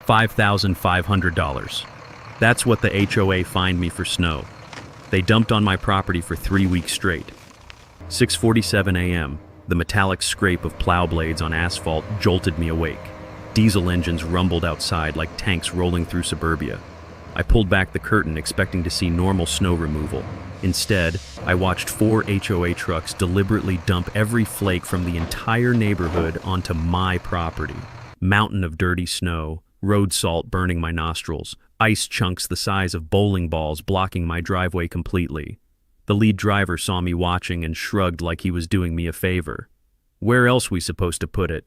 $5,500. That's what the HOA fined me for snow. They dumped on my property for 3 weeks straight. 6:47 a.m., the metallic scrape of plow blades on asphalt jolted me awake. Diesel engines rumbled outside like tanks rolling through suburbia. I pulled back the curtain expecting to see normal snow removal. Instead, I watched 4 HOA trucks deliberately dump every flake from the entire neighborhood onto my property. Mountain of dirty snow, road salt burning my nostrils, ice chunks the size of bowling balls blocking my driveway completely. The lead driver saw me watching and shrugged like he was doing me a favor. Where else we supposed to put it?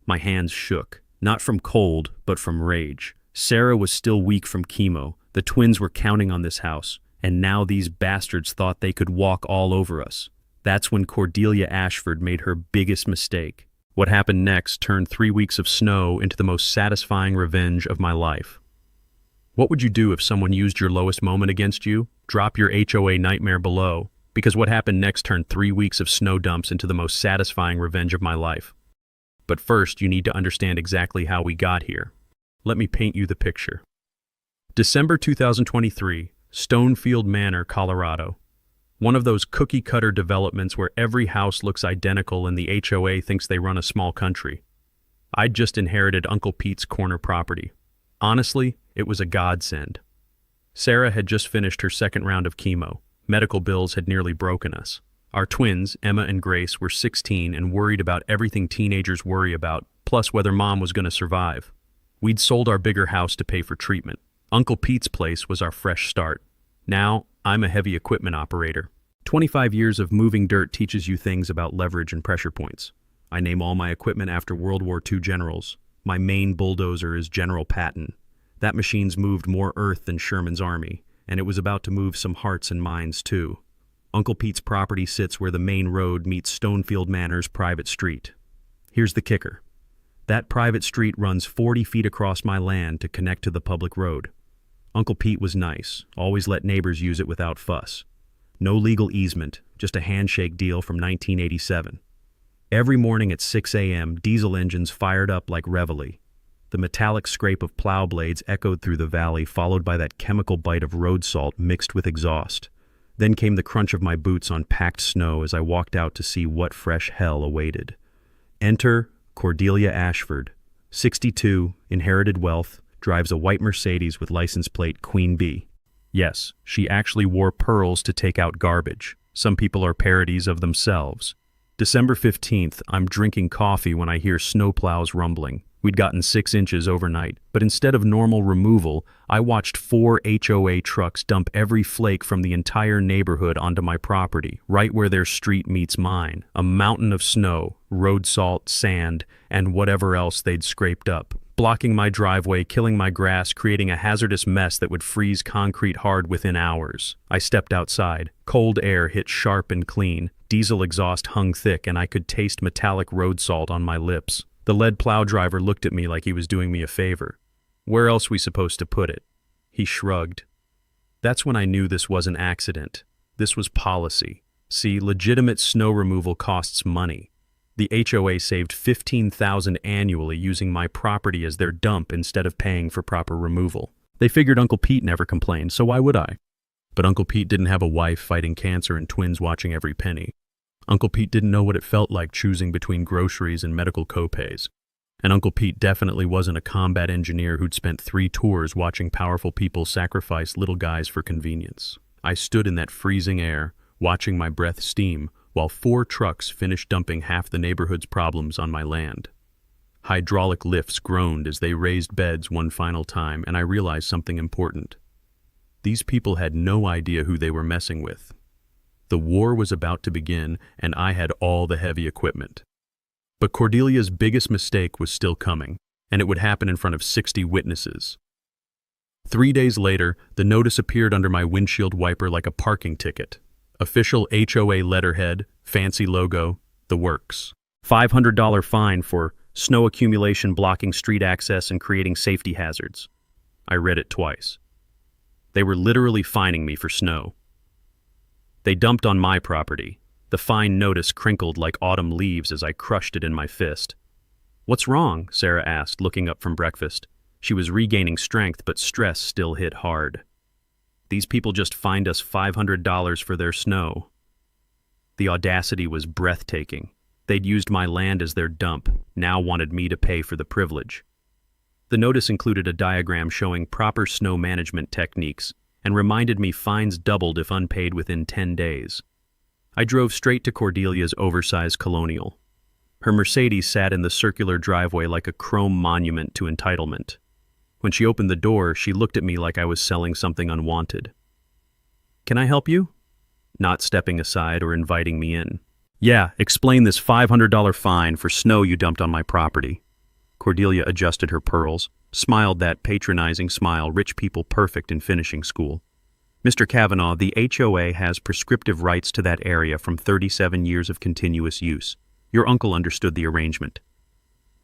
My hands shook, not from cold, but from rage. Sarah was still weak from chemo. The twins were counting on this house, and now these bastards thought they could walk all over us. That's when Cordelia Ashford made her biggest mistake. What happened next turned 3 weeks of snow into the most satisfying revenge of my life. What would you do if someone used your lowest moment against you? Drop your HOA nightmare below, because what happened next turned 3 weeks of snow dumps into the most satisfying revenge of my life. But first, you need to understand exactly how we got here. Let me paint you the picture. December 2023, Stonefield Manor, Colorado. One of those cookie-cutter developments where every house looks identical and the HOA thinks they run a small country. I'd just inherited Uncle Pete's corner property. Honestly, it was a godsend. Sarah had just finished her second round of chemo. Medical bills had nearly broken us. Our twins, Emma and Grace, were 16 and worried about everything teenagers worry about, plus whether mom was going to survive. We'd sold our bigger house to pay for treatment. Uncle Pete's place was our fresh start. Now, I'm a heavy equipment operator. 25 years of moving dirt teaches you things about leverage and pressure points. I name all my equipment after World War II generals. My main bulldozer is General Patton. That machine's moved more earth than Sherman's army, and it was about to move some hearts and minds too. Uncle Pete's property sits where the main road meets Stonefield Manor's private street. Here's the kicker. That private street runs 40 feet across my land to connect to the public road. Uncle Pete was nice, always let neighbors use it without fuss. No legal easement, just a handshake deal from 1987. Every morning at 6 a.m., diesel engines fired up like reveille. The metallic scrape of plow blades echoed through the valley, followed by that chemical bite of road salt mixed with exhaust. Then came the crunch of my boots on packed snow as I walked out to see what fresh hell awaited. Enter Cordelia Ashford, 62, inherited wealth, drives a white Mercedes with license plate Queen Bee. Yes, she actually wore pearls to take out garbage. Some people are parodies of themselves. December 15th, I'm drinking coffee when I hear snowplows rumbling. We'd gotten 6 inches overnight, but instead of normal removal, I watched 4 HOA trucks dump every flake from the entire neighborhood onto my property, right where their street meets mine. A mountain of snow, road salt, sand, and whatever else they'd scraped up, blocking my driveway, killing my grass, creating a hazardous mess that would freeze concrete hard within hours. I stepped outside. Cold air hit sharp and clean. Diesel exhaust hung thick, and I could taste metallic road salt on my lips. The lead plow driver looked at me like he was doing me a favor. Where else we supposed to put it? He shrugged. That's when I knew this was an accident. This was policy. See, legitimate snow removal costs money. The HOA saved $15,000 annually using my property as their dump instead of paying for proper removal. They figured Uncle Pete never complained, so why would I? But Uncle Pete didn't have a wife fighting cancer and twins watching every penny. Uncle Pete didn't know what it felt like choosing between groceries and medical copays. And Uncle Pete definitely wasn't a combat engineer who'd spent 3 tours watching powerful people sacrifice little guys for convenience. I stood in that freezing air, watching my breath steam, while 4 trucks finished dumping half the neighborhood's problems on my land. Hydraulic lifts groaned as they raised beds one final time, and I realized something important. These people had no idea who they were messing with. The war was about to begin, and I had all the heavy equipment. But Cordelia's biggest mistake was still coming, and it would happen in front of 60 witnesses. 3 days later, the notice appeared under my windshield wiper like a parking ticket. Official HOA letterhead, fancy logo, the works. $500 fine for snow accumulation blocking street access and creating safety hazards. I read it twice. They were literally fining me for snow. They dumped on my property. The fine notice crinkled like autumn leaves as I crushed it in my fist. "What's wrong?" Sarah asked, looking up from breakfast. She was regaining strength, but stress still hit hard. These people just fined us $500 for their snow. The audacity was breathtaking. They'd used my land as their dump, now wanted me to pay for the privilege. The notice included a diagram showing proper snow management techniques and reminded me fines doubled if unpaid within 10 days. I drove straight to Cordelia's oversized colonial. Her Mercedes sat in the circular driveway like a chrome monument to entitlement. When she opened the door, she looked at me like I was selling something unwanted. "Can I help you?" Not stepping aside or inviting me in. "Yeah, explain this $500 fine for snow you dumped on my property." Cordelia adjusted her pearls, smiled that patronizing smile rich people perfect in finishing school. "Mr. Kavanaugh, the HOA has prescriptive rights to that area from 37 years of continuous use. Your uncle understood the arrangement."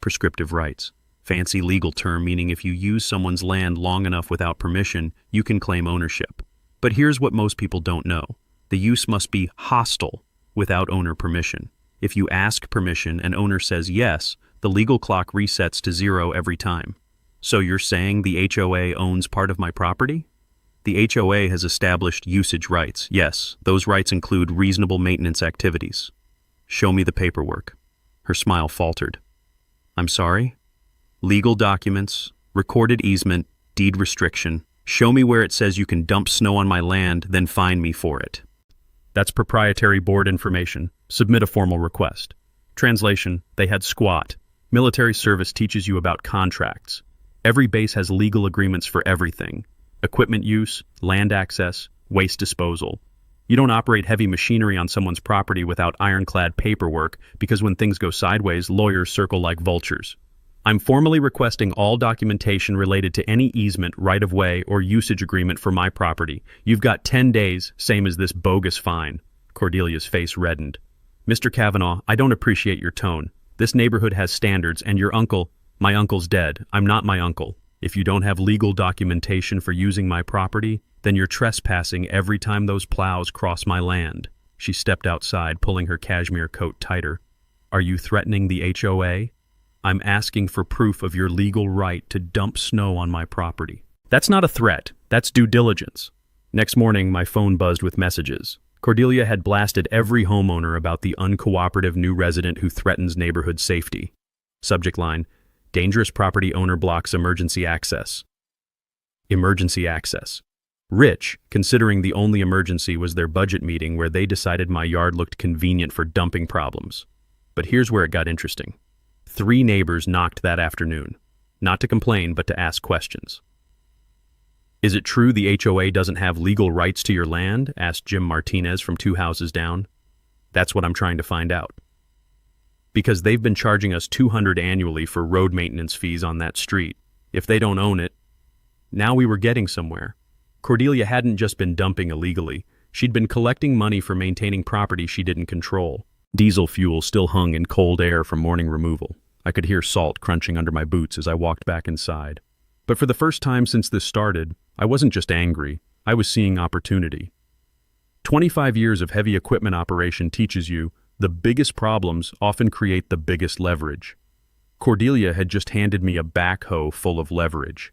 Prescriptive rights. Fancy legal term meaning if you use someone's land long enough without permission, you can claim ownership. But here's what most people don't know. The use must be hostile without owner permission. If you ask permission and owner says yes, the legal clock resets to 0 every time. So you're saying the HOA owns part of my property? The HOA has established usage rights. Yes, those rights include reasonable maintenance activities. Show me the paperwork. Her smile faltered. "I'm sorry?" "Legal documents, recorded easement, deed restriction. Show me where it says you can dump snow on my land, then fine me for it." "That's proprietary board information. Submit a formal request." Translation: they had squat. Military service teaches you about contracts. Every base has legal agreements for everything. Equipment use, land access, waste disposal. You don't operate heavy machinery on someone's property without ironclad paperwork because when things go sideways, lawyers circle like vultures. "I'm formally requesting all documentation related to any easement, right-of-way, or usage agreement for my property. You've got 10 days, same as this bogus fine." Cordelia's face reddened. "Mr. Kavanaugh, I don't appreciate your tone. This neighborhood has standards, and your uncle—" "My uncle's dead. I'm not my uncle. If you don't have legal documentation for using my property, then you're trespassing every time those plows cross my land." She stepped outside, pulling her cashmere coat tighter. "Are you threatening the HOA? I'm asking for proof of your legal right to dump snow on my property." "That's not a threat. That's due diligence." Next morning, my phone buzzed with messages. Cordelia had blasted every homeowner about the uncooperative new resident who threatens neighborhood safety. Subject line: dangerous property owner blocks emergency access. Emergency access. Rich, considering the only emergency was their budget meeting where they decided my yard looked convenient for dumping problems. But here's where it got interesting. 3 neighbors knocked that afternoon, not to complain, but to ask questions. "Is it true the HOA doesn't have legal rights to your land?" asked Jim Martinez from 2 houses down. "That's what I'm trying to find out. Because they've been charging us $200 annually for road maintenance fees on that street. If they don't own it..." Now we were getting somewhere. Cordelia hadn't just been dumping illegally. She'd been collecting money for maintaining property she didn't control. Diesel fuel still hung in cold air from morning removal. I could hear salt crunching under my boots as I walked back inside. But for the first time since this started, I wasn't just angry, I was seeing opportunity. 25 years of heavy equipment operation teaches you the biggest problems often create the biggest leverage. Cordelia had just handed me a backhoe full of leverage.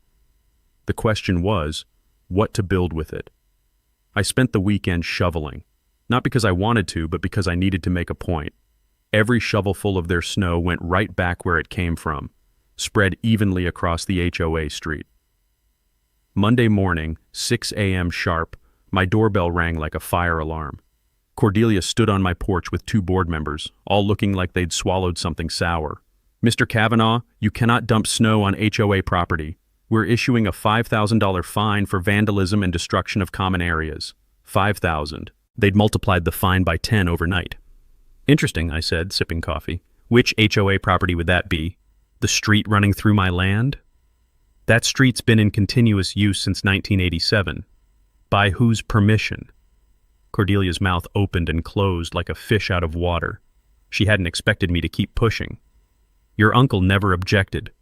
The question was, what to build with it. I spent the weekend shoveling, not because I wanted to, but because I needed to make a point. Every shovelful of their snow went right back where it came from, spread evenly across the HOA street. Monday morning, 6 a.m. sharp, my doorbell rang like a fire alarm. Cordelia stood on my porch with 2 board members, all looking like they'd swallowed something sour. "Mr. Kavanaugh, you cannot dump snow on HOA property. We're issuing a $5,000 fine for vandalism and destruction of common areas." 5,000. They'd multiplied the fine by 10 overnight. "Interesting," I said, sipping coffee. "Which HOA property would that be? The street running through my land?" "That street's been in continuous use since 1987. By whose permission?" Cordelia's mouth opened and closed like a fish out of water. She hadn't expected me to keep pushing. "Your uncle never objected.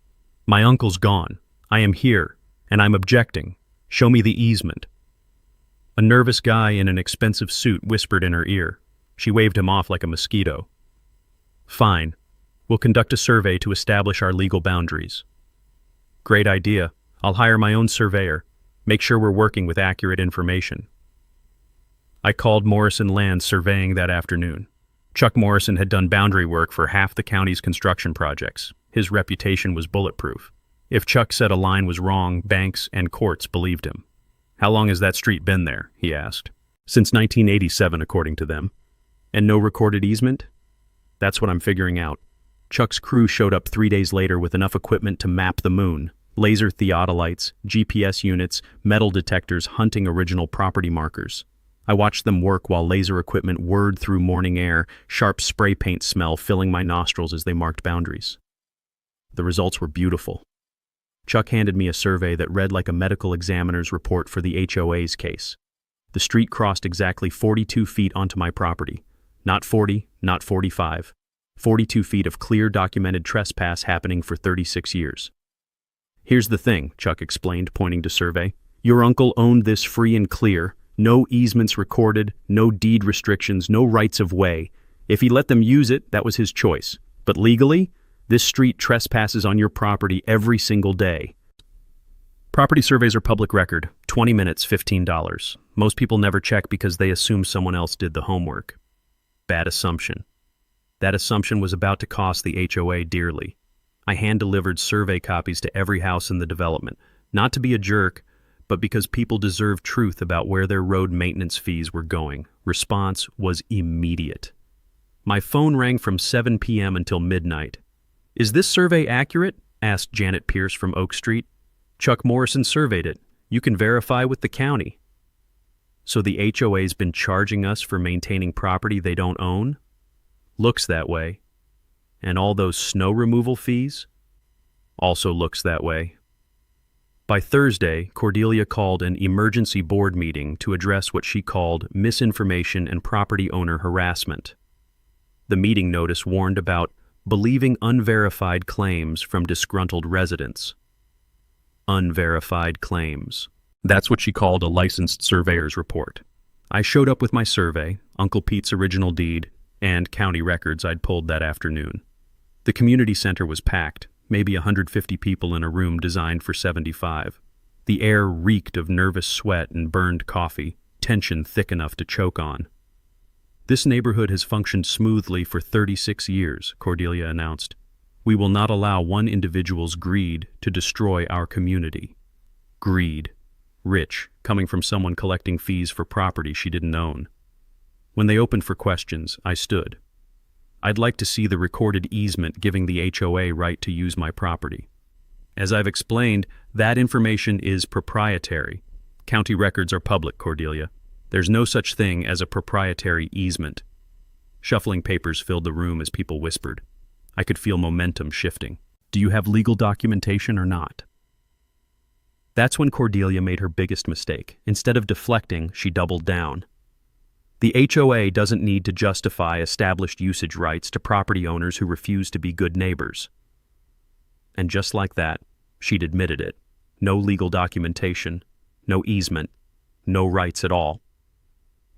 My uncle's gone. I am here, and I'm objecting. Show me the easement." A nervous guy in an expensive suit whispered in her ear. She waved him off like a mosquito. "Fine. We'll conduct a survey to establish our legal boundaries." "Great idea. I'll hire my own surveyor. Make sure we're working with accurate information. I called Morrison Land Surveying that afternoon. Chuck Morrison had done boundary work for half the county's construction projects. His reputation was bulletproof. If Chuck said a line was wrong, banks and courts believed him. How long has that street been there? He asked. Since 1987, according to them. And no recorded easement? That's what I'm figuring out. Chuck's crew showed up 3 days later with enough equipment to map the moon. Laser theodolites, GPS units, metal detectors hunting original property markers. I watched them work while laser equipment whirred through morning air, sharp spray paint smell filling my nostrils as they marked boundaries. The results were beautiful. Chuck handed me a survey that read like a medical examiner's report for the HOA's case. The street crossed exactly 42 feet onto my property. Not 40, not 45. 42 feet of clear documented trespass happening for 36 years. Here's the thing, Chuck explained, pointing to survey. Your uncle owned this free and clear. No easements recorded, no deed restrictions, no rights of way. If he let them use it, that was his choice. But legally, this street trespasses on your property every single day. Property surveys are public record. 20 minutes, $15. Most people never check because they assume someone else did the homework. Bad assumption. That assumption was about to cost the HOA dearly. I hand-delivered survey copies to every house in the development, not to be a jerk, but because people deserve truth about where their road maintenance fees were going. Response was immediate. My phone rang from 7 p.m. until midnight. Is this survey accurate? Asked Janet Pierce from Oak Street. Chuck Morrison surveyed it. You can verify with the county. So the HOA's been charging us for maintaining property they don't own? Looks that way. And all those snow removal fees? Also looks that way. By Thursday, Cordelia called an emergency board meeting to address what she called misinformation and property owner harassment. The meeting notice warned about believing unverified claims from disgruntled residents. Unverified claims. That's what she called a licensed surveyor's report. I showed up with my survey, Uncle Pete's original deed, and county records I'd pulled that afternoon. The community center was packed. Maybe 150 people in a room designed for 75. The air reeked of nervous sweat and burned coffee, tension thick enough to choke on. This neighborhood has functioned smoothly for 36 years, Cordelia announced. We will not allow one individual's greed to destroy our community. Greed. Rich, coming from someone collecting fees for property she didn't own. When they opened for questions, I stood. I'd like to see the recorded easement giving the HOA right to use my property. As I've explained, that information is proprietary. County records are public, Cordelia. There's no such thing as a proprietary easement. Shuffling papers filled the room as people whispered. I could feel momentum shifting. Do you have legal documentation or not? That's when Cordelia made her biggest mistake. Instead of deflecting, she doubled down. The HOA doesn't need to justify established usage rights to property owners who refuse to be good neighbors. And just like that, she'd admitted it. No legal documentation, no easement, no rights at all.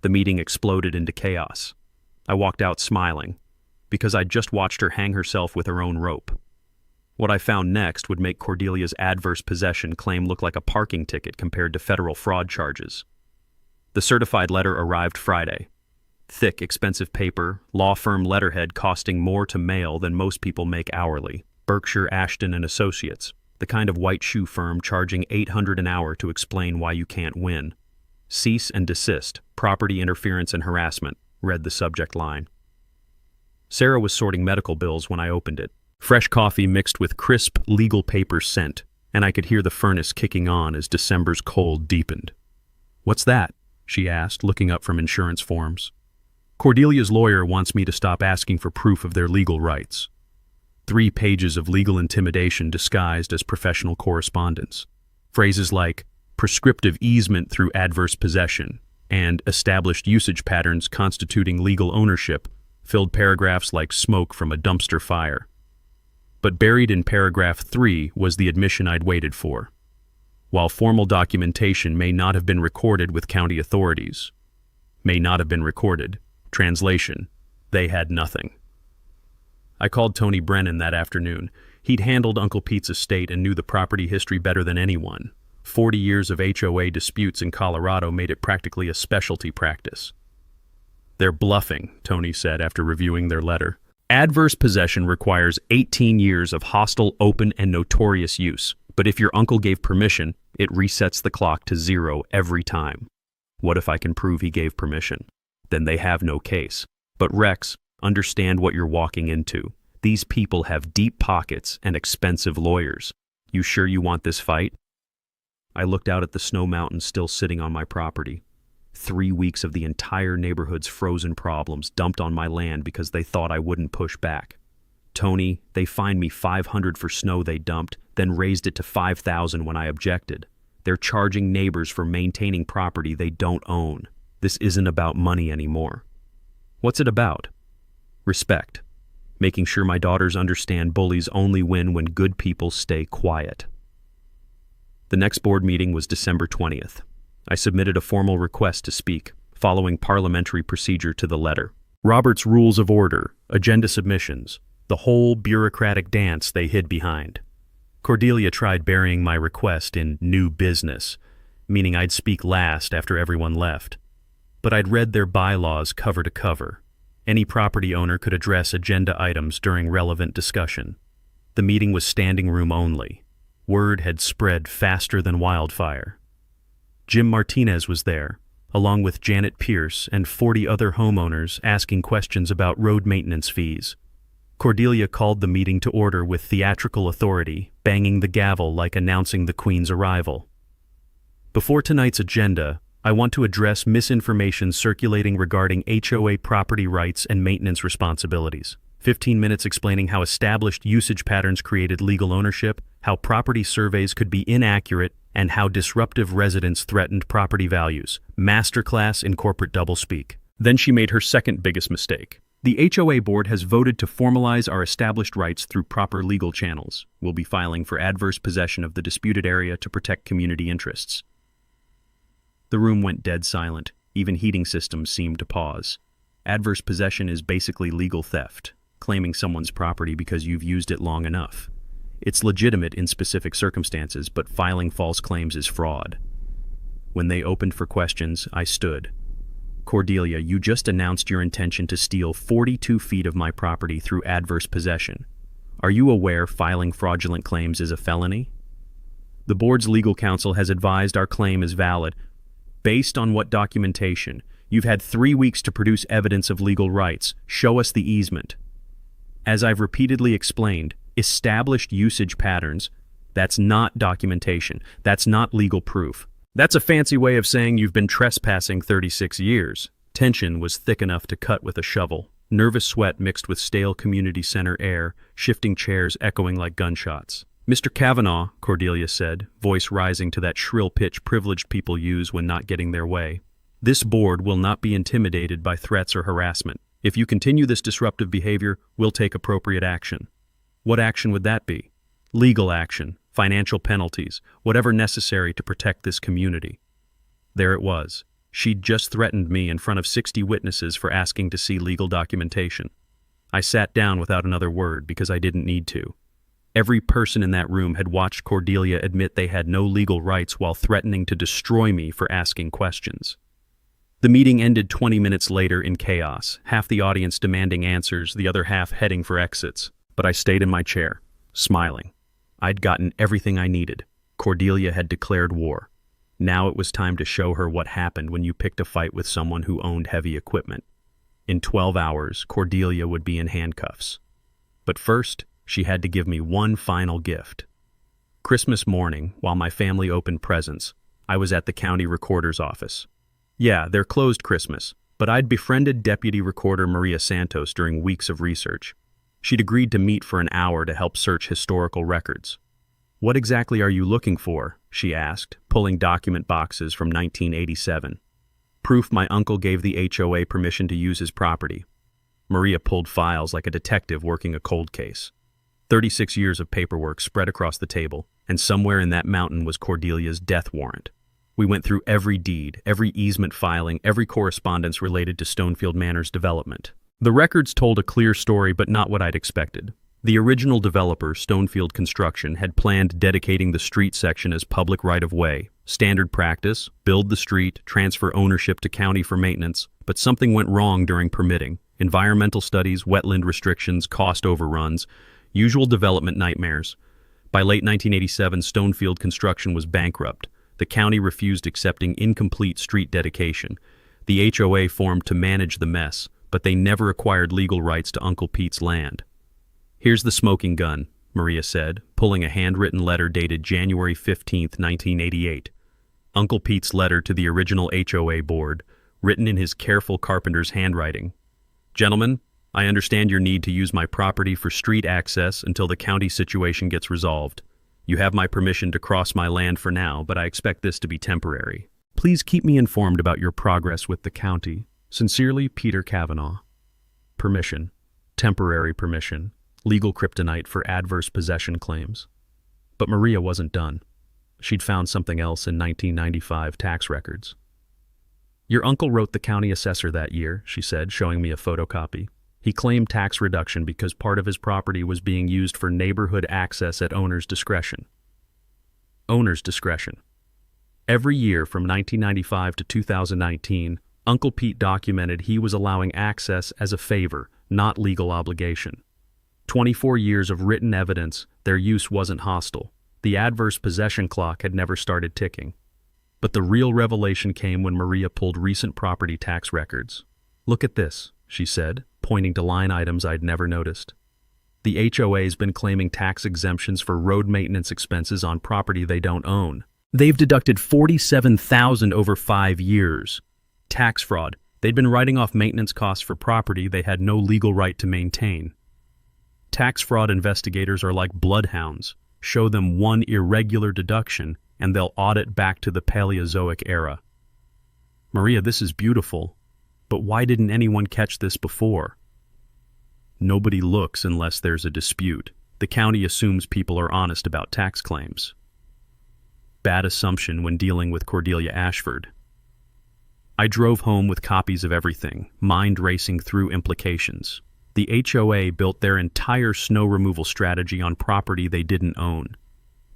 The meeting exploded into chaos. I walked out smiling, because I'd just watched her hang herself with her own rope. What I found next would make Cordelia's adverse possession claim look like a parking ticket compared to federal fraud charges. The certified letter arrived Friday. Thick, expensive paper, law firm letterhead costing more to mail than most people make hourly. Berkshire, Ashton and Associates, the kind of white shoe firm charging $800 an hour to explain why you can't win. Cease and desist, property interference and harassment, read the subject line. Sarah was sorting medical bills when I opened it. Fresh coffee mixed with crisp legal paper scent, and I could hear the furnace kicking on as December's cold deepened. What's that? She asked, looking up from insurance forms. Cordelia's lawyer wants me to stop asking for proof of their legal rights. 3 pages of legal intimidation disguised as professional correspondence. Phrases like prescriptive easement through adverse possession and established usage patterns constituting legal ownership filled paragraphs like smoke from a dumpster fire. But buried in paragraph 3 was the admission I'd waited for. While formal documentation may not have been recorded with county authorities, may not have been recorded, translation, they had nothing. I called Tony Brennan that afternoon. He'd handled Uncle Pete's estate and knew the property history better than anyone. 40 years of HOA disputes in Colorado made it practically a specialty practice. "They're bluffing," Tony said after reviewing their letter. "Adverse possession requires 18 years of hostile, open, and notorious use. But if your uncle gave permission, it resets the clock to 0 every time." What if I can prove he gave permission? Then they have no case. But Rex, understand what you're walking into. These people have deep pockets and expensive lawyers. You sure you want this fight? I looked out at the snow mountains still sitting on my property. 3 weeks of the entire neighborhood's frozen problems dumped on my land because they thought I wouldn't push back. "Tony, they fined me $500 for snow they dumped, then raised it to $5,000 when I objected. They're charging neighbors for maintaining property they don't own. This isn't about money anymore." What's it about? Respect. Making sure my daughters understand bullies only win when good people stay quiet. The next board meeting was December 20th. I submitted a formal request to speak, following parliamentary procedure to the letter. Robert's Rules of Order, agenda submissions, the whole bureaucratic dance they hid behind. Cordelia tried burying my request in new business, meaning I'd speak last after everyone left. But I'd read their bylaws cover to cover. Any property owner could address agenda items during relevant discussion. The meeting was standing room only. Word had spread faster than wildfire. Jim Martinez was there, along with Janet Pierce and 40 other homeowners asking questions about road maintenance fees. Cordelia called the meeting to order with theatrical authority, banging the gavel like announcing the Queen's arrival. Before tonight's agenda, I want to address misinformation circulating regarding HOA property rights and maintenance responsibilities. 15 minutes explaining how established usage patterns created legal ownership, how property surveys could be inaccurate, and how disruptive residents threatened property values. Masterclass in corporate doublespeak. Then she made her second biggest mistake. The HOA board has voted to formalize our established rights through proper legal channels. We'll be filing for adverse possession of the disputed area to protect community interests. The room went dead silent. Even heating systems seemed to pause. Adverse possession is basically legal theft, claiming someone's property because you've used it long enough. It's legitimate in specific circumstances, but filing false claims is fraud. When they opened for questions, I stood. "Cordelia, you just announced your intention to steal 42 feet of my property through adverse possession. Are you aware filing fraudulent claims is a felony? The board's legal counsel has advised our claim is valid. Based on what documentation? You've had 3 weeks to produce evidence of legal rights. Show us the easement." As I've repeatedly explained, established usage patterns, that's not documentation. That's not legal proof. That's a fancy way of saying you've been trespassing 36 years. Tension was thick enough to cut with a shovel. Nervous sweat mixed with stale community center air, shifting chairs echoing like gunshots. "Mr. Kavanaugh," Cordelia said, voice rising to that shrill pitch privileged people use when not getting their way, "this board will not be intimidated by threats or harassment. If you continue this disruptive behavior, we'll take appropriate action." What action would that be? Legal action, financial penalties, whatever necessary to protect this community. There it was. She'd just threatened me in front of 60 witnesses for asking to see legal documentation. I sat down without another word because I didn't need to. Every person in that room had watched Cordelia admit they had no legal rights while threatening to destroy me for asking questions. The meeting ended 20 minutes later in chaos, half the audience demanding answers, the other half heading for exits. But I stayed in my chair, smiling. I'd gotten everything I needed. Cordelia had declared war. Now it was time to show her what happened when you picked a fight with someone who owned heavy equipment. In 12 hours, Cordelia would be in handcuffs. But first, she had to give me one final gift. Christmas morning, while my family opened presents, I was at the county recorder's office. Yeah, they're closed Christmas, but I'd befriended Deputy Recorder Maria Santos during weeks of research. She'd agreed to meet for an hour to help search historical records. "What exactly are you looking for?" she asked, pulling document boxes from 1987. "Proof my uncle gave the HOA permission to use his property." Maria pulled files like a detective working a cold case. 36 years of paperwork spread across the table, and somewhere in that mountain was Cordelia's death warrant. We went through every deed, every easement filing, every correspondence related to Stonefield Manor's development. The records told a clear story, but not what I'd expected. The original developer, Stonefield Construction, had planned dedicating the street section as public right-of-way. Standard practice, build the street, transfer ownership to county for maintenance, but something went wrong during permitting. Environmental studies, wetland restrictions, cost overruns, usual development nightmares. By late 1987, Stonefield Construction was bankrupt. The county refused accepting incomplete street dedication. The HOA formed to manage the mess, but they never acquired legal rights to Uncle Pete's land. "Here's the smoking gun," Maria said, pulling a handwritten letter dated January 15, 1988. Uncle Pete's letter to the original HOA board, written in his careful carpenter's handwriting. "Gentlemen, I understand your need to use my property for street access until the county situation gets resolved. You have my permission to cross my land for now, but I expect this to be temporary. Please keep me informed about your progress with the county. Sincerely, Peter Kavanaugh." Permission. Temporary permission. Legal kryptonite for adverse possession claims. But Maria wasn't done. She'd found something else in 1995 tax records. "Your uncle wrote the county assessor that year," she said, showing me a photocopy. "He claimed tax reduction because part of his property was being used for neighborhood access at owner's discretion." Owner's discretion. Every year from 1995 to 2019, Uncle Pete documented he was allowing access as a favor, not legal obligation. 24 years of written evidence their use wasn't hostile. The adverse possession clock had never started ticking. But the real revelation came when Maria pulled recent property tax records. "Look at this," she said, pointing to line items I'd never noticed. The HOA's been claiming tax exemptions for road maintenance expenses on property they don't own. They've deducted $47,000 over 5 years. Tax fraud. They'd been writing off maintenance costs for property they had no legal right to maintain. Tax fraud investigators are like bloodhounds. Show them one irregular deduction, and they'll audit back to the Paleozoic era. "Maria, this is beautiful. But why didn't anyone catch this before?" Nobody looks unless there's a dispute. The county assumes people are honest about tax claims. Bad assumption when dealing with Cordelia Ashford. I drove home with copies of everything, mind racing through implications. The HOA built their entire snow removal strategy on property they didn't own.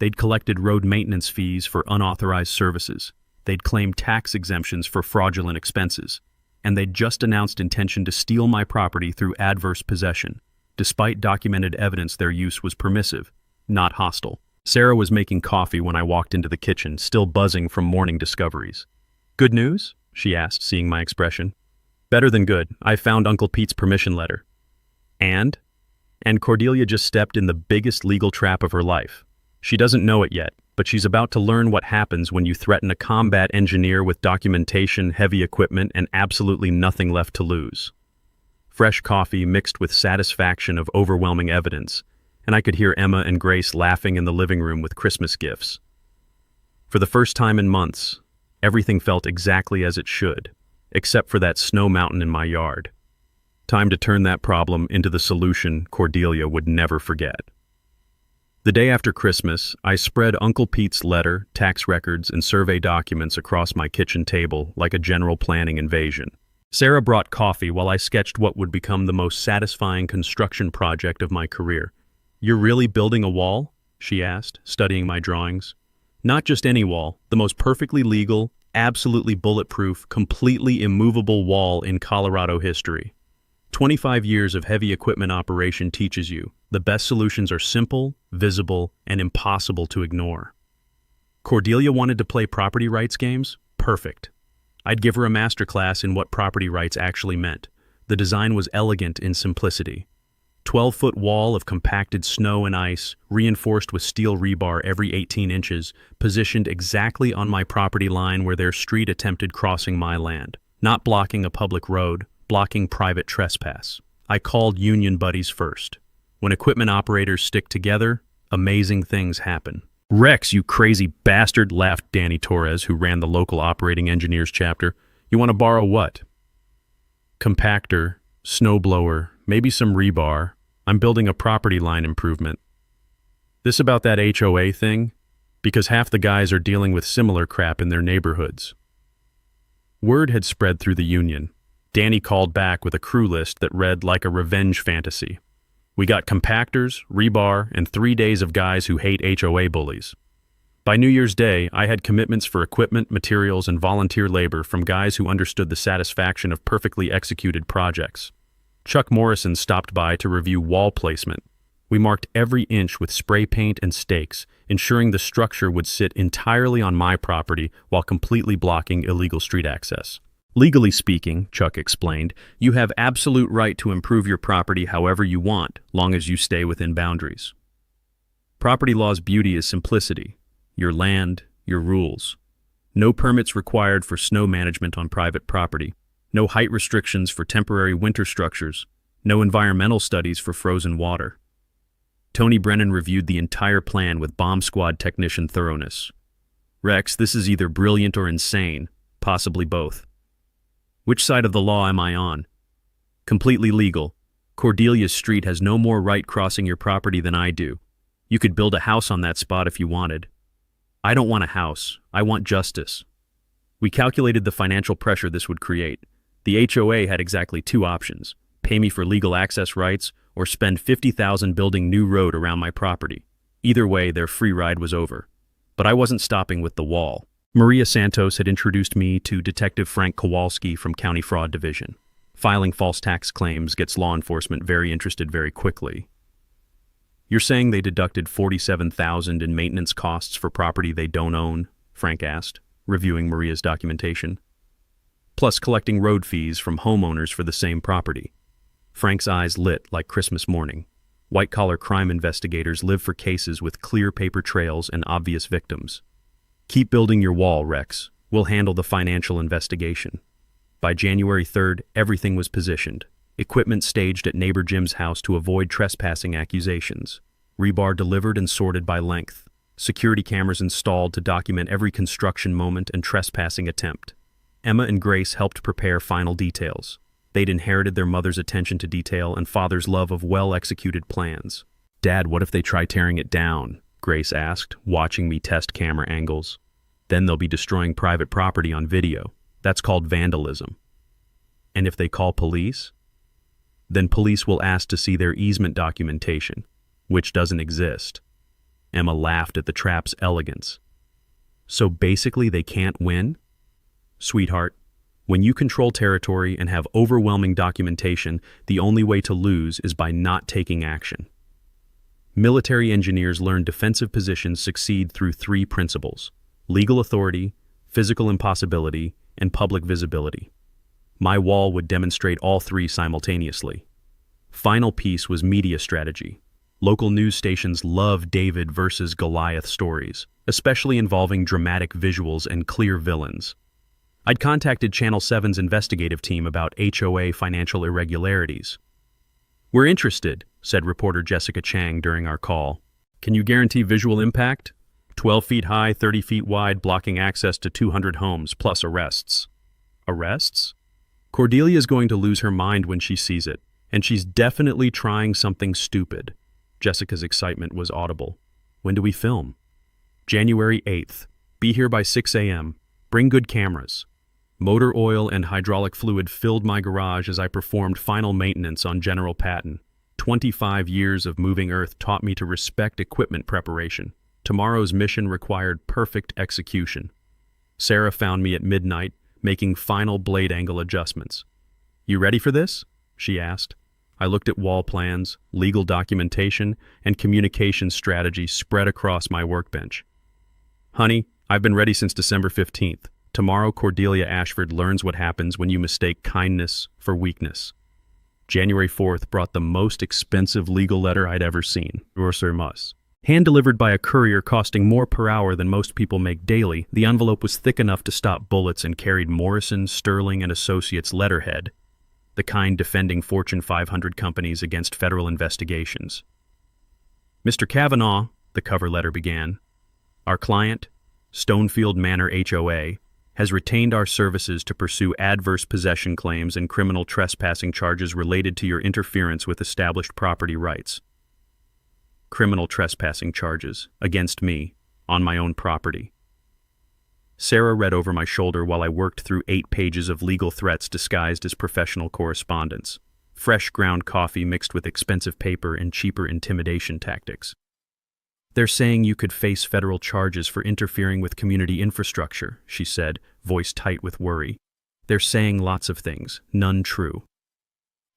They'd collected road maintenance fees for unauthorized services. They'd claimed tax exemptions for fraudulent expenses. And they'd just announced intention to steal my property through adverse possession, despite documented evidence their use was permissive, not hostile. Sarah was making coffee when I walked into the kitchen, still buzzing from morning discoveries. "Good news?" she asked, seeing my expression. "Better than good. I found Uncle Pete's permission letter." And Cordelia just stepped in the biggest legal trap of her life. She doesn't know it yet, but she's about to learn what happens when you threaten a combat engineer with documentation, heavy equipment, and absolutely nothing left to lose. Fresh coffee mixed with satisfaction of overwhelming evidence, and I could hear Emma and Grace laughing in the living room with Christmas gifts. For the first time in months, everything felt exactly as it should, except for that snow mountain in my yard. Time to turn that problem into the solution Cordelia would never forget. The day after Christmas, I spread Uncle Pete's letter, tax records, and survey documents across my kitchen table like a general planning invasion. Sarah brought coffee while I sketched what would become the most satisfying construction project of my career. "You're really building a wall?" she asked, studying my drawings. "Not just any wall, the most perfectly legal, absolutely bulletproof, completely immovable wall in Colorado history. 25 years of heavy equipment operation teaches you the best solutions are simple, visible, and impossible to ignore." Cordelia wanted to play property rights games? Perfect. I'd give her a masterclass in what property rights actually meant. The design was elegant in simplicity. 12-foot wall of compacted snow and ice, reinforced with steel rebar every 18 inches, positioned exactly on my property line where their street attempted crossing my land. Not blocking a public road, blocking private trespass. I called union buddies first. When equipment operators stick together, amazing things happen. "Rex, you crazy bastard," laughed Danny Torres, who ran the local operating engineers chapter. "You want to borrow what?" "Compactor, snowblower, maybe some rebar. I'm building a property line improvement." "This about that HOA thing? Because half the guys are dealing with similar crap in their neighborhoods." Word had spread through the union. Danny called back with a crew list that read like a revenge fantasy. We got compactors, rebar, and 3 days of guys who hate HOA bullies. By New Year's Day, I had commitments for equipment, materials, and volunteer labor from guys who understood the satisfaction of perfectly executed projects. Chuck Morrison stopped by to review wall placement. We marked every inch with spray paint and stakes, ensuring the structure would sit entirely on my property while completely blocking illegal street access. Legally speaking, Chuck explained, you have absolute right to improve your property however you want, long as you stay within boundaries. Property law's beauty is simplicity. Your land, your rules. No permits required for snow management on private property. No height restrictions for temporary winter structures. No environmental studies for frozen water. Tony Brennan reviewed the entire plan with bomb squad technician thoroughness. Rex, this is either brilliant or insane, possibly both. Which side of the law am I on? Completely legal. Cordelia's Street has no more right crossing your property than I do. You could build a house on that spot if you wanted. I don't want a house. I want justice. We calculated the financial pressure this would create. The HOA had exactly 2 options: pay me for legal access rights or spend $50,000 building new road around my property. Either way, their free ride was over. But I wasn't stopping with the wall. Maria Santos had introduced me to Detective Frank Kowalski from County Fraud Division. Filing false tax claims gets law enforcement very interested very quickly. You're saying they deducted $47,000 in maintenance costs for property they don't own? Frank asked, reviewing Maria's documentation. Plus collecting road fees from homeowners for the same property. Frank's eyes lit like Christmas morning. White-collar crime investigators live for cases with clear paper trails and obvious victims. Keep building your wall, Rex. We'll handle the financial investigation. By January 3rd, everything was positioned. Equipment staged at neighbor Jim's house to avoid trespassing accusations. Rebar delivered and sorted by length. Security cameras installed to document every construction moment and trespassing attempt. Emma and Grace helped prepare final details. They'd inherited their mother's attention to detail and father's love of well-executed plans. Dad, what if they try tearing it down? Grace asked, watching me test camera angles. Then they'll be destroying private property on video. That's called vandalism. And if they call police? Then police will ask to see their easement documentation, which doesn't exist. Emma laughed at the trap's elegance. So basically they can't win? Sweetheart, when you control territory and have overwhelming documentation, the only way to lose is by not taking action. Military engineers learn defensive positions succeed through 3 principles: legal authority, physical impossibility, and public visibility. My wall would demonstrate all 3 simultaneously. Final piece was media strategy. Local news stations love David versus Goliath stories, especially involving dramatic visuals and clear villains. I'd contacted Channel 7's investigative team about HOA financial irregularities. We're interested, said reporter Jessica Chang during our call. Can you guarantee visual impact? 12 feet high, 30 feet wide, blocking access to 200 homes, plus arrests. Arrests? Cordelia's going to lose her mind when she sees it, and she's definitely trying something stupid. Jessica's excitement was audible. When do we film? January 8th. Be here by 6 a.m. Bring good cameras. Motor oil and hydraulic fluid filled my garage as I performed final maintenance on General Patton. 25 years of moving earth taught me to respect equipment preparation. Tomorrow's mission required perfect execution. Sarah found me at midnight, making final blade angle adjustments. You ready for this? She asked. I looked at wall plans, legal documentation, and communication strategy spread across my workbench. Honey, I've been ready since December 15th. Tomorrow, Cordelia Ashford learns what happens when you mistake kindness for weakness. January 4th brought the most expensive legal letter I'd ever seen. Hand-delivered by a courier costing more per hour than most people make daily, the envelope was thick enough to stop bullets and carried Morrison, Sterling, and Associates letterhead, the kind defending Fortune 500 companies against federal investigations. Mr. Kavanaugh, the cover letter began, our client, Stonefield Manor HOA, has retained our services to pursue adverse possession claims and criminal trespassing charges related to your interference with established property rights. Criminal trespassing charges against me on my own property. Sarah read over my shoulder while I worked through 8 pages of legal threats disguised as professional correspondence. fresh ground coffee mixed with expensive paper and cheaper intimidation tactics. They're saying you could face federal charges for interfering with community infrastructure, she said, voice tight with worry. They're saying lots of things, none true.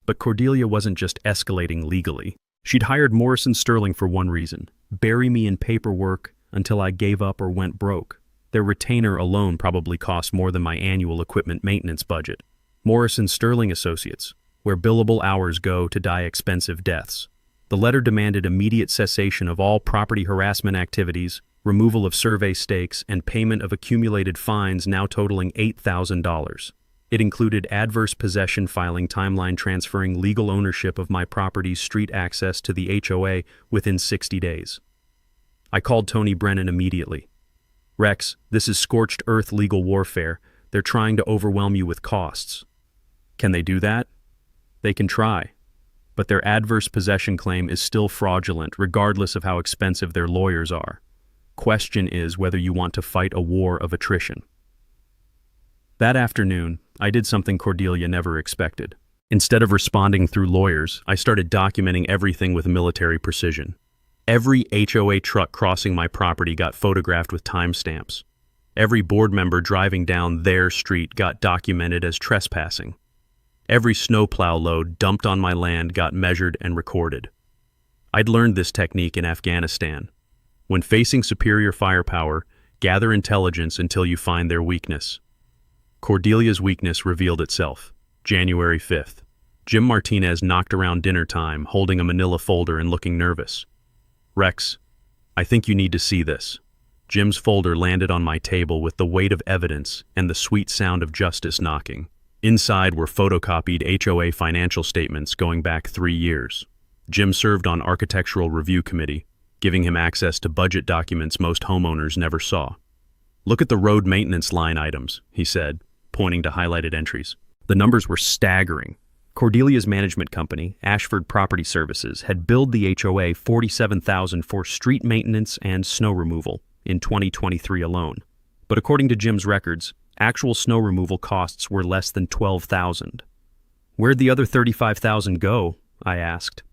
But Cordelia wasn't just escalating legally. She'd hired Morrison Sterling for one reason: bury me in paperwork until I gave up or went broke. Their retainer alone probably cost more than my annual equipment maintenance budget. Morrison Sterling Associates, where billable hours go to die expensive deaths. The letter demanded immediate cessation of all property harassment activities, removal of survey stakes, and payment of accumulated fines now totaling $8,000. It included adverse possession filing timeline transferring legal ownership of my property's street access to the HOA within 60 days. I called Tony Brennan immediately. Rex, this is scorched earth legal warfare. They're trying to overwhelm you with costs. Can they do that? They can try. But their adverse possession claim is still fraudulent regardless of how expensive their lawyers are. Question is whether you want to fight a war of attrition. That afternoon, I did something Cordelia never expected. Instead of responding through lawyers, I started documenting everything with military precision. Every HOA truck crossing my property got photographed with timestamps. Every board member driving down their street got documented as trespassing. Every snowplow load dumped on my land got measured and recorded. I'd learned this technique in Afghanistan. When facing superior firepower, gather intelligence until you find their weakness. Cordelia's weakness revealed itself. January 5th. Jim Martinez knocked around dinner time, holding a manila folder and looking nervous. Rex, I think you need to see this. Jim's folder landed on my table with the weight of evidence and the sweet sound of justice knocking. Inside were photocopied HOA financial statements going back 3 years. Jim served on Architectural Review Committee, giving him access to budget documents most homeowners never saw. Look at the road maintenance line items, he said, pointing to highlighted entries. The numbers were staggering. Cordelia's management company, Ashford Property Services, had billed the HOA $47,000 for street maintenance and snow removal in 2023 alone. But according to Jim's records, actual snow removal costs were less than $12,000. Where'd the other $35,000 go? I asked.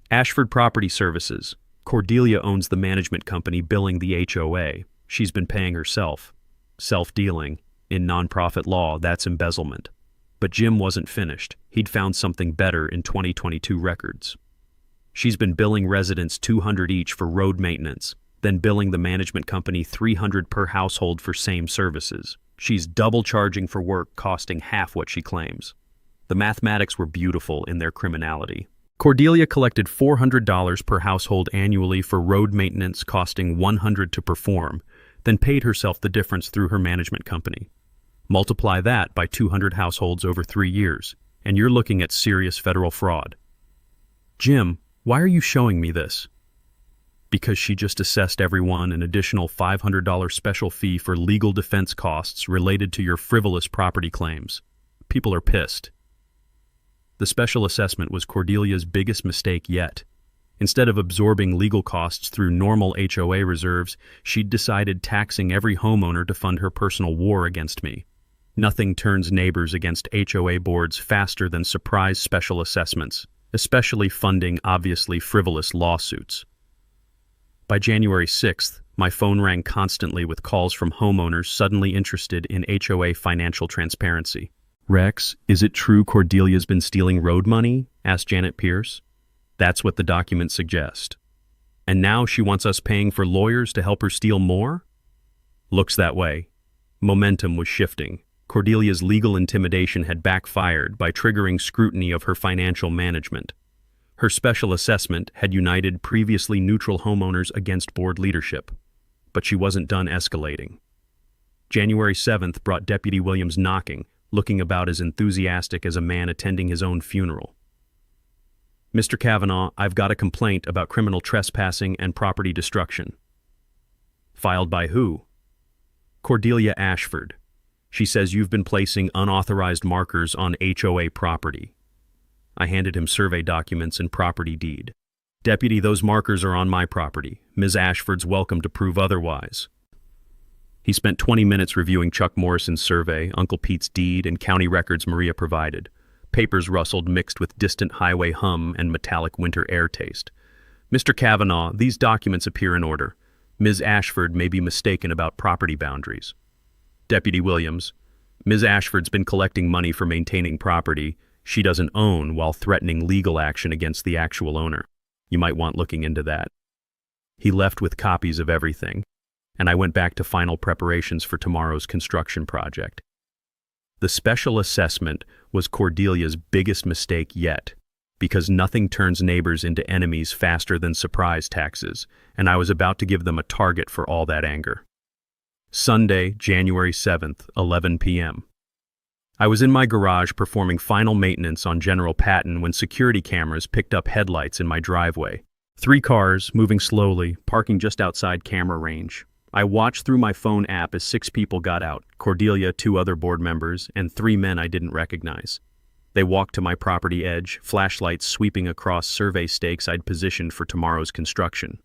Ashford Property Services. Cordelia owns the management company billing the HOA. She's been paying herself. Self-dealing. In nonprofit law, that's embezzlement. But Jim wasn't finished. He'd found something better in 2022 records. She's been billing residents $200 each for road maintenance, then billing the management company $300 per household for same services. She's double charging for work costing half what she claims. The mathematics were beautiful in their criminality. Cordelia collected $400 per household annually for road maintenance costing $100 to perform, then paid herself the difference through her management company. Multiply that by 200 households over 3 years, and you're looking at serious federal fraud. Jim, why are you showing me this? Because she just assessed everyone an additional $500 special fee for legal defense costs related to your frivolous property claims. People are pissed. The special assessment was Cordelia's biggest mistake yet. Instead of absorbing legal costs through normal HOA reserves, she'd decided taxing every homeowner to fund her personal war against me. Nothing turns neighbors against HOA boards faster than surprise special assessments, especially funding obviously frivolous lawsuits. By January 6th, my phone rang constantly with calls from homeowners suddenly interested in HOA financial transparency. Rex, is it true Cordelia's been stealing road money? Asked Janet Pierce. That's what the documents suggest. And now she wants us paying for lawyers to help her steal more? Looks that way. Momentum was shifting. Cordelia's legal intimidation had backfired by triggering scrutiny of her financial management. Her special assessment had united previously neutral homeowners against board leadership. But she wasn't done escalating. January 7th brought Deputy Williams knocking, looking about as enthusiastic as a man attending his own funeral. Mr. Kavanaugh, I've got a complaint about criminal trespassing and property destruction. Filed by who? Cordelia Ashford. She says you've been placing unauthorized markers on HOA property. I handed him survey documents and property deed. Deputy, those markers are on my property. Ms. Ashford's welcome to prove otherwise. He spent 20 minutes reviewing Chuck Morrison's survey, Uncle Pete's deed, and county records Maria provided. Papers rustled, mixed with distant highway hum and metallic winter air taste. Mr. Kavanaugh, these documents appear in order. Ms. Ashford may be mistaken about property boundaries. Deputy Williams, Ms. Ashford's been collecting money for maintaining property she doesn't own while threatening legal action against the actual owner. You might want looking into that. He left with copies of everything, and I went back to final preparations for tomorrow's construction project. The special assessment was Cordelia's biggest mistake yet, because nothing turns neighbors into enemies faster than surprise taxes, and I was about to give them a target for all that anger. Sunday, January 7th, 11 p.m. I was in my garage performing final maintenance on General Patton when security cameras picked up headlights in my driveway. 3 cars, moving slowly, parking just outside camera range. I watched through my phone app as 6 people got out, Cordelia, 2 other board members, and 3 men I didn't recognize. They walked to my property edge, flashlights sweeping across survey stakes I'd positioned for tomorrow's construction.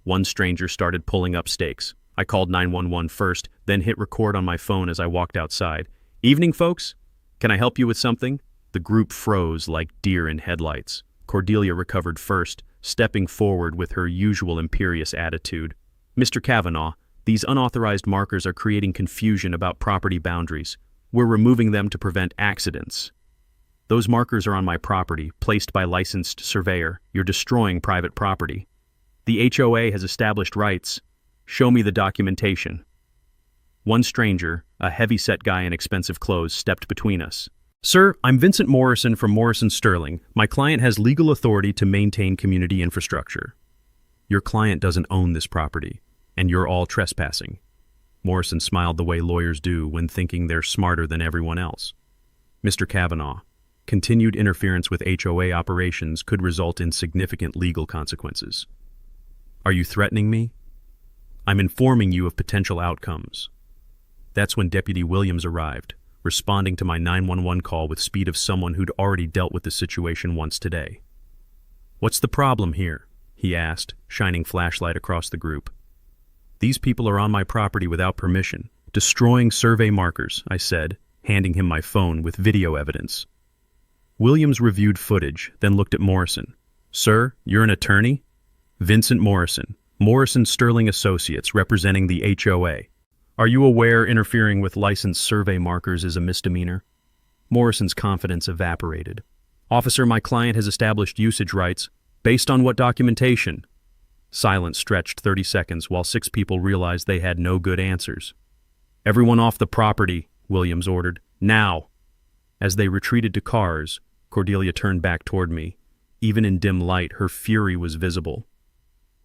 One stranger started pulling up stakes. I called 911 first, then hit record on my phone as I walked outside. "Evening, folks. Can I help you with something?" The group froze like deer in headlights. Cordelia recovered first, stepping forward with her usual imperious attitude. "Mr. Kavanaugh, these unauthorized markers are creating confusion about property boundaries. We're removing them to prevent accidents. Those markers are on my property, placed by licensed surveyor. You're destroying private property. The HOA has established rights. Show me the documentation." One stranger, a heavy-set guy in expensive clothes, stepped between us. "Sir, I'm Vincent Morrison from Morrison Sterling. My client has legal authority to maintain community infrastructure." "Your client doesn't own this property, and you're all trespassing." Morrison smiled the way lawyers do when thinking they're smarter than everyone else. "Mr. Kavanaugh, continued interference with HOA operations could result in significant legal consequences." "Are you threatening me?" "I'm informing you of potential outcomes." That's when Deputy Williams arrived, responding to my 911 call with speed of someone who'd already dealt with the situation once today. "What's the problem here?" he asked, shining flashlight across the group. "These people are on my property without permission, destroying survey markers," I said, handing him my phone with video evidence. Williams reviewed footage, then looked at Morrison. "Sir, you're an attorney?" "Vincent Morrison, Morrison Sterling Associates, representing the HOA. Are you aware interfering with licensed survey markers is a misdemeanor?" Morrison's confidence evaporated. "Officer, my client has established usage rights. Based on what documentation?" Silence stretched 30 seconds while 6 people realized they had no good answers. "Everyone off the property," Williams ordered. "Now!" As they retreated to cars, Cordelia turned back toward me. Even in dim light, her fury was visible.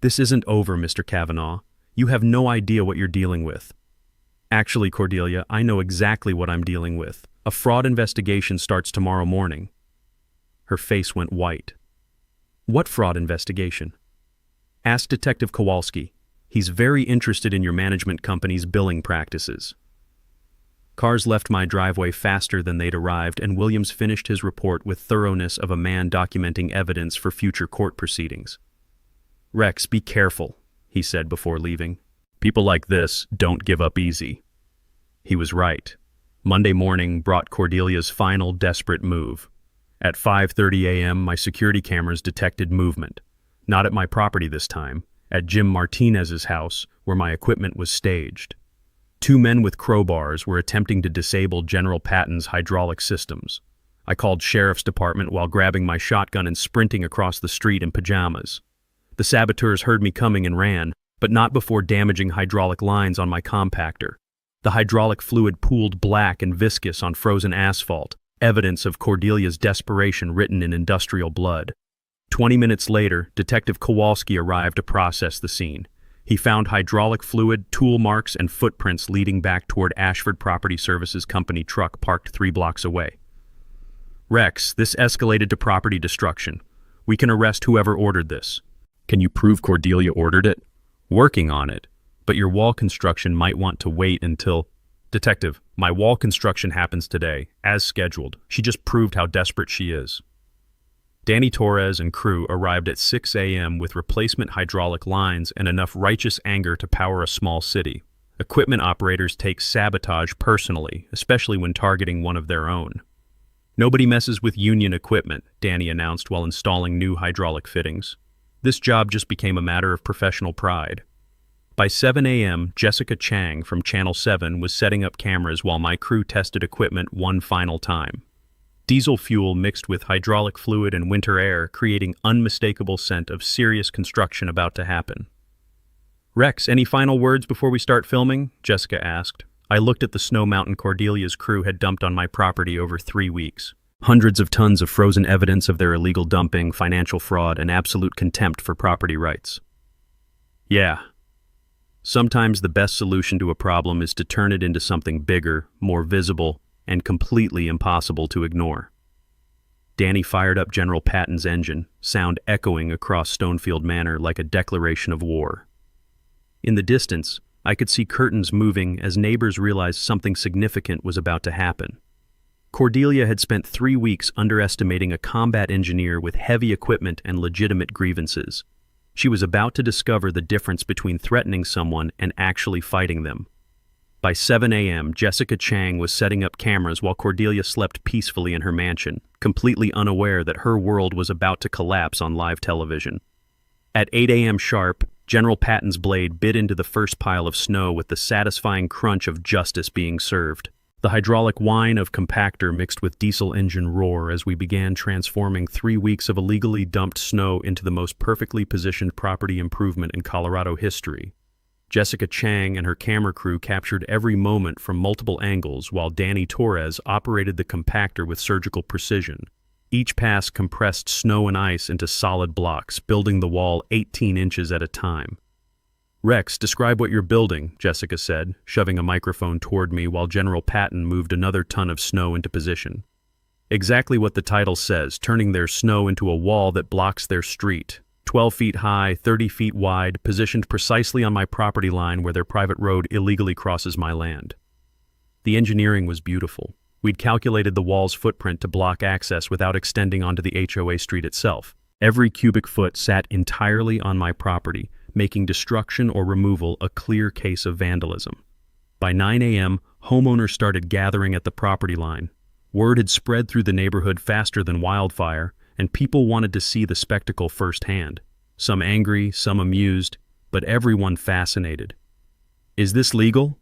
"This isn't over, Mr. Kavanaugh. You have no idea what you're dealing with." "Actually, Cordelia, I know exactly what I'm dealing with. A fraud investigation starts tomorrow morning." Her face went white. "What fraud investigation?" "Ask Detective Kowalski. He's very interested in your management company's billing practices." Cars left my driveway faster than they'd arrived, and Williams finished his report with thoroughness of a man documenting evidence for future court proceedings. "Rex, be careful," he said before leaving. "People like this don't give up easy." He was right. Monday morning brought Cordelia's final desperate move. At 5:30 a.m., my security cameras detected movement. Not at my property this time, at Jim Martinez's house, where my equipment was staged. 2 men with crowbars were attempting to disable General Patton's hydraulic systems. I called Sheriff's Department while grabbing my shotgun and sprinting across the street in pajamas. The saboteurs heard me coming and ran, but not before damaging hydraulic lines on my compactor. The hydraulic fluid pooled black and viscous on frozen asphalt, evidence of Cordelia's desperation written in industrial blood. 20 minutes later, Detective Kowalski arrived to process the scene. He found hydraulic fluid, tool marks, and footprints leading back toward Ashford Property Services Company truck parked 3 blocks away. "Rex, this escalated to property destruction. We can arrest whoever ordered this." "Can you prove Cordelia ordered it?" "Working on it, but your wall construction might want to wait until—" "Detective, my wall construction happens today, as scheduled. She just proved how desperate she is." Danny Torres and crew arrived at 6 a.m. with replacement hydraulic lines and enough righteous anger to power a small city. Equipment operators take sabotage personally, especially when targeting one of their own. Nobody messes with union equipment, Danny announced while installing new hydraulic fittings. This job just became a matter of professional pride. By 7 a.m., Jessica Chang from Channel 7 was setting up cameras while my crew tested equipment one final time. Diesel fuel mixed with hydraulic fluid and winter air, creating unmistakable scent of serious construction about to happen. "Rex, any final words before we start filming?" Jessica asked. I looked at the snow mountain Cordelia's crew had dumped on my property over 3 weeks. Hundreds of tons of frozen evidence of their illegal dumping, financial fraud, and absolute contempt for property rights. Yeah. Sometimes the best solution to a problem is to turn it into something bigger, more visible, and completely impossible to ignore. Danny fired up General Patton's engine, sound echoing across Stonefield Manor like a declaration of war. In the distance, I could see curtains moving as neighbors realized something significant was about to happen. Cordelia had spent 3 weeks underestimating a combat engineer with heavy equipment and legitimate grievances. She was about to discover the difference between threatening someone and actually fighting them. By 7 a.m., Jessica Chang was setting up cameras while Cordelia slept peacefully in her mansion, completely unaware that her world was about to collapse on live television. At 8 a.m. sharp, General Patton's blade bit into the first pile of snow with the satisfying crunch of justice being served. The hydraulic whine of compactor mixed with diesel engine roar as we began transforming 3 weeks of illegally dumped snow into the most perfectly positioned property improvement in Colorado history. Jessica Chang and her camera crew captured every moment from multiple angles while Danny Torres operated the compactor with surgical precision. Each pass compressed snow and ice into solid blocks, building the wall 18 inches at a time. "Rex, describe what you're building," Jessica said, shoving a microphone toward me while General Patton moved another ton of snow into position. "Exactly what the title says, turning their snow into a wall that blocks their street. 12 feet high, 30 feet wide, positioned precisely on my property line where their private road illegally crosses my land." The engineering was beautiful. We'd calculated the wall's footprint to block access without extending onto the HOA street itself. Every cubic foot sat entirely on my property, making destruction or removal a clear case of vandalism. By 9 a.m., homeowners started gathering at the property line. Word had spread through the neighborhood faster than wildfire, and people wanted to see the spectacle firsthand. Some angry, some amused, but everyone fascinated. "Is this legal?"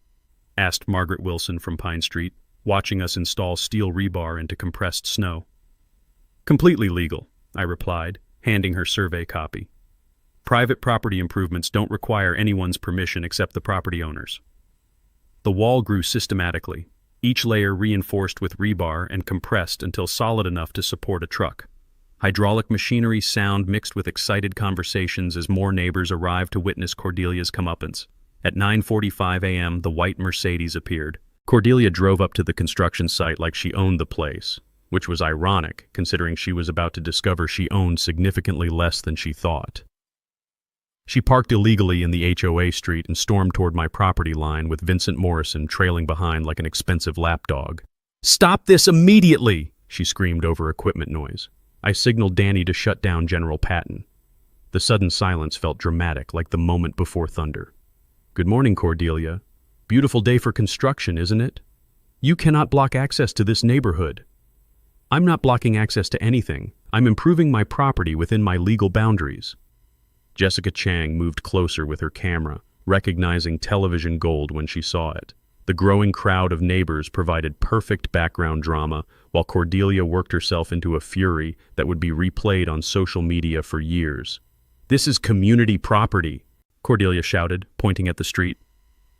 asked Margaret Wilson from Pine Street, watching us install steel rebar into compressed snow. "Completely legal," I replied, handing her survey copy. "Private property improvements don't require anyone's permission except the property owners." The wall grew systematically, each layer reinforced with rebar and compressed until solid enough to support a truck. Hydraulic machinery sound mixed with excited conversations as more neighbors arrived to witness Cordelia's comeuppance. At 9:45 a.m., the white Mercedes appeared. Cordelia drove up to the construction site like she owned the place, which was ironic considering she was about to discover she owned significantly less than she thought. She parked illegally in the HOA street and stormed toward my property line with Vincent Morrison trailing behind like an expensive lapdog. "Stop this immediately!" she screamed over equipment noise. I signaled Danny to shut down General Patton. The sudden silence felt dramatic, like the moment before thunder. "Good morning, Cordelia. Beautiful day for construction, isn't it? You cannot block access to this neighborhood." "I'm not blocking access to anything. I'm improving my property within my legal boundaries." Jessica Chang moved closer with her camera, recognizing television gold when she saw it. The growing crowd of neighbors provided perfect background drama, while Cordelia worked herself into a fury that would be replayed on social media for years. "This is community property," Cordelia shouted, pointing at the street.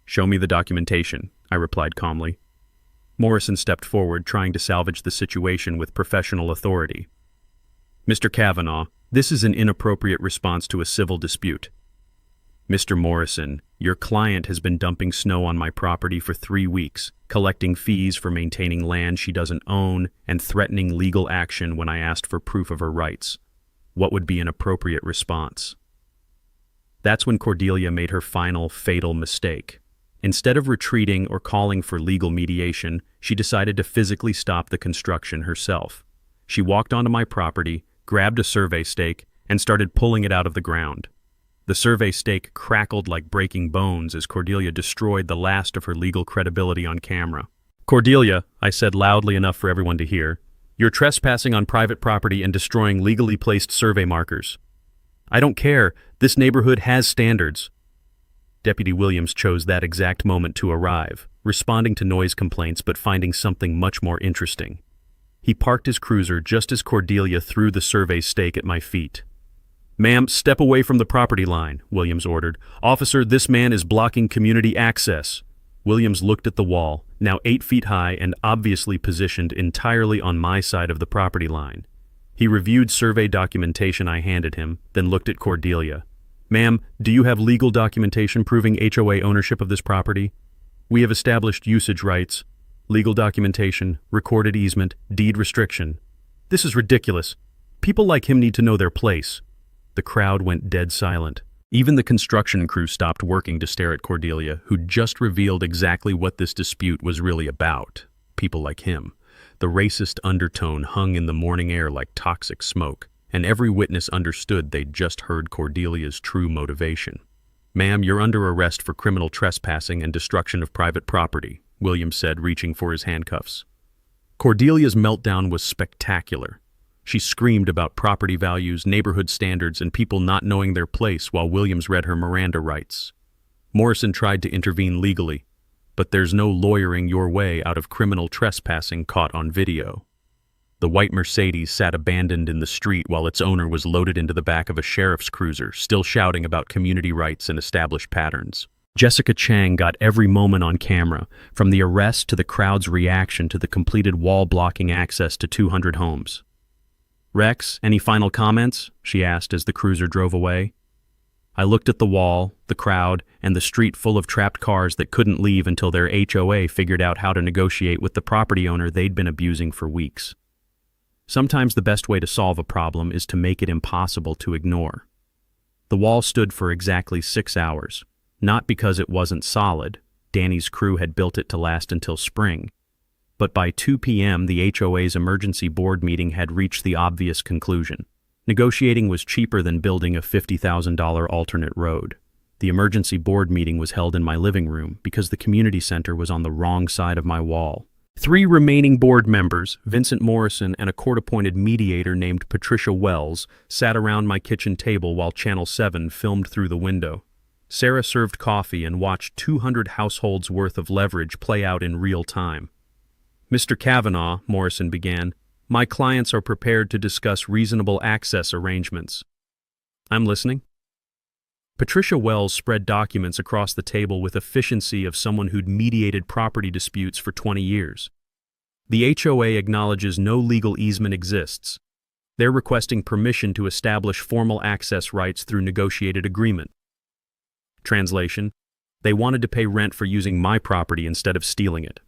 "Show me the documentation," I replied calmly. Morrison stepped forward, trying to salvage the situation with professional authority. "Mr. Kavanaugh, this is an inappropriate response to a civil dispute." "Mr. Morrison, your client has been dumping snow on my property for 3 weeks, collecting fees for maintaining land she doesn't own, and threatening legal action when I asked for proof of her rights. What would be an appropriate response?" That's when Cordelia made her final, fatal mistake. Instead of retreating or calling for legal mediation, she decided to physically stop the construction herself. She walked onto my property, grabbed a survey stake, and started pulling it out of the ground. The survey stake crackled like breaking bones as Cordelia destroyed the last of her legal credibility on camera. "Cordelia," I said loudly enough for everyone to hear, You're trespassing on private property and destroying legally placed survey markers. I don't care. This neighborhood has standards. Deputy Williams chose that exact moment to arrive, responding to noise complaints but finding something much more interesting. He parked his cruiser just as Cordelia threw the survey stake at my feet. "Ma'am, step away from the property line," Williams ordered. "Officer, this man is blocking community access." Williams looked at the wall, now 8 feet high and obviously positioned entirely on my side of the property line. He reviewed survey documentation I handed him, then looked at Cordelia. "Ma'am, do you have legal documentation proving HOA ownership of this property? We have established usage rights, legal documentation, recorded easement, deed restriction. This is ridiculous. People like him need to know their place." The crowd went dead silent. Even the construction crew stopped working to stare at Cordelia, who just revealed exactly what this dispute was really about. People like him. The racist undertone hung in the morning air like toxic smoke, and every witness understood they'd just heard Cordelia's true motivation. "Ma'am, you're under arrest for criminal trespassing and destruction of private property," Williams said, reaching for his handcuffs. Cordelia's meltdown was spectacular. She screamed about property values, neighborhood standards, and people not knowing their place while Williams read her Miranda rights. Morrison tried to intervene legally, but there's no lawyering your way out of criminal trespassing caught on video. The white Mercedes sat abandoned in the street while its owner was loaded into the back of a sheriff's cruiser, still shouting about community rights and established patterns. Jessica Chang got every moment on camera, from the arrest to the crowd's reaction to the completed wall blocking access to 200 homes. "Rex, any final comments?" she asked as the cruiser drove away. I looked at the wall, the crowd, and the street full of trapped cars that couldn't leave until their HOA figured out how to negotiate with the property owner they'd been abusing for weeks. Sometimes the best way to solve a problem is to make it impossible to ignore. The wall stood for exactly 6 hours, not because it wasn't solid. Danny's crew had built it to last until spring. But by 2 p.m., the HOA's emergency board meeting had reached the obvious conclusion. Negotiating was cheaper than building a $50,000 alternate road. The emergency board meeting was held in my living room because the community center was on the wrong side of my wall. 3 remaining board members, Vincent Morrison and a court-appointed mediator named Patricia Wells, sat around my kitchen table while Channel 7 filmed through the window. Sarah served coffee and watched 200 households' worth of leverage play out in real time. "Mr. Kavanaugh," Morrison began, "my clients are prepared to discuss reasonable access arrangements." "I'm listening." Patricia Wells spread documents across the table with efficiency of someone who'd mediated property disputes for 20 years. The HOA acknowledges no legal easement exists. They're requesting permission to establish formal access rights through negotiated agreement. Translation: they wanted to pay rent for using my property instead of stealing it.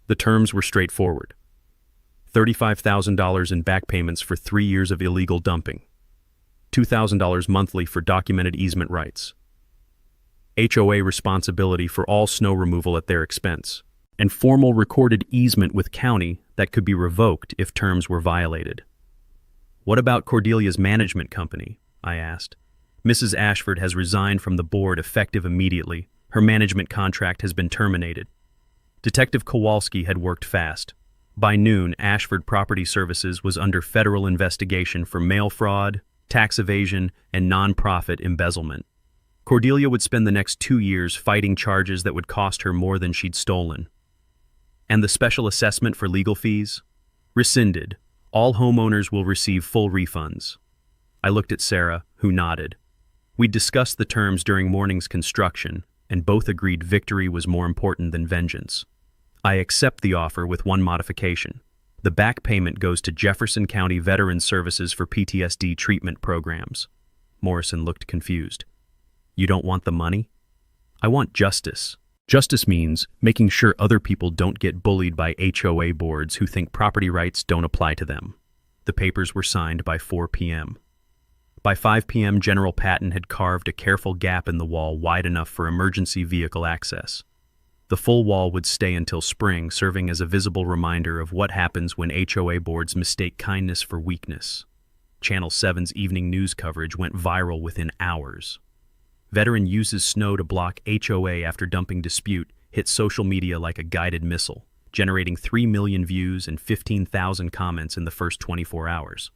The terms were straightforward. $35,000 in back payments for 3 years of illegal dumping. $2,000 monthly for documented easement rights. HOA responsibility for all snow removal at their expense. And formal recorded easement with county that could be revoked if terms were violated. "What about Cordelia's management company?" I asked. "Mrs. Ashford has resigned from the board effective immediately. Her management contract has been terminated." Detective Kowalski had worked fast. By noon, Ashford Property Services was under federal investigation for mail fraud, tax evasion, and nonprofit embezzlement. Cordelia would spend the next 2 years fighting charges that would cost her more than she'd stolen. And the special assessment for legal fees? Rescinded. All homeowners will receive full refunds. I looked at Sarah, who nodded. We'd discussed the terms during morning's construction, and both agreed victory was more important than vengeance. I accept the offer with one modification. The back payment goes to Jefferson County Veterans Services for PTSD treatment programs. Morrison looked confused. "You don't want the money?" "I want justice." Justice means making sure other people don't get bullied by HOA boards who think property rights don't apply to them. The papers were signed by 4 p.m. By 5 p.m., General Patton had carved a careful gap in the wall wide enough for emergency vehicle access. The full wall would stay until spring, serving as a visible reminder of what happens when HOA boards mistake kindness for weakness. Channel 7's evening news coverage went viral within hours. Veteran uses snow to block HOA after dumping dispute hit social media like a guided missile. generating 3 million views and 15,000 comments in the first 24 hours.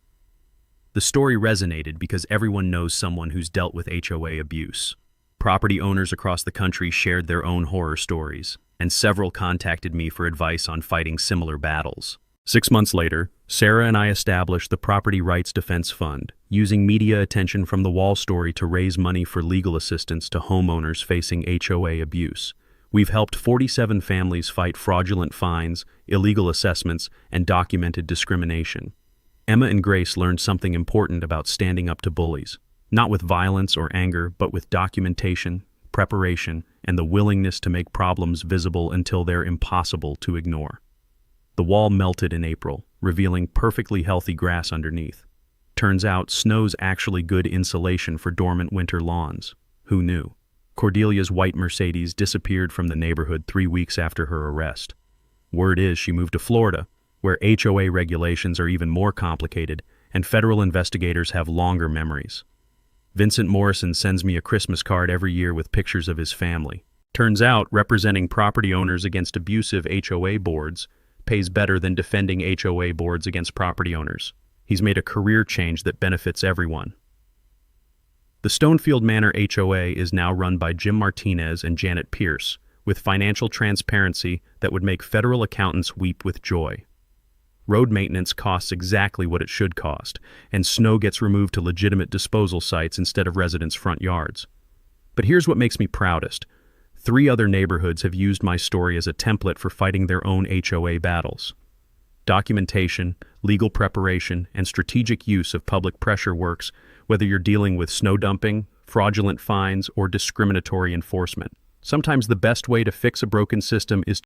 The story resonated because everyone knows someone who's dealt with HOA abuse. Property owners across the country shared their own horror stories, and several contacted me for advice on fighting similar battles. 6 months later, Sarah and I established the Property Rights Defense Fund, using media attention from the Wall story to raise money for legal assistance to homeowners facing HOA abuse. We've helped 47 families fight fraudulent fines, illegal assessments, and documented discrimination. Emma and Grace learned something important about standing up to bullies, not with violence or anger, but with documentation, preparation, and the willingness to make problems visible until they're impossible to ignore. The wall melted in April, revealing perfectly healthy grass underneath. Turns out snow's actually good insulation for dormant winter lawns. Who knew? Cordelia's white Mercedes disappeared from the neighborhood 3 weeks after her arrest. Word is she moved to Florida, where HOA regulations are even more complicated and federal investigators have longer memories. Vincent Morrison sends me a Christmas card every year with pictures of his family. Turns out representing property owners against abusive HOA boards pays better than defending HOA boards against property owners. He's made a career change that benefits everyone. The Stonefield Manor HOA is now run by Jim Martinez and Janet Pierce, with financial transparency that would make federal accountants weep with joy. Road maintenance costs exactly what it should cost, and snow gets removed to legitimate disposal sites instead of residents' front yards. But here's what makes me proudest. 3 other neighborhoods have used my story as a template for fighting their own HOA battles. Documentation, legal preparation, and strategic use of public pressure works, whether you're dealing with snow dumping, fraudulent fines, or discriminatory enforcement. Sometimes the best way to fix a broken system is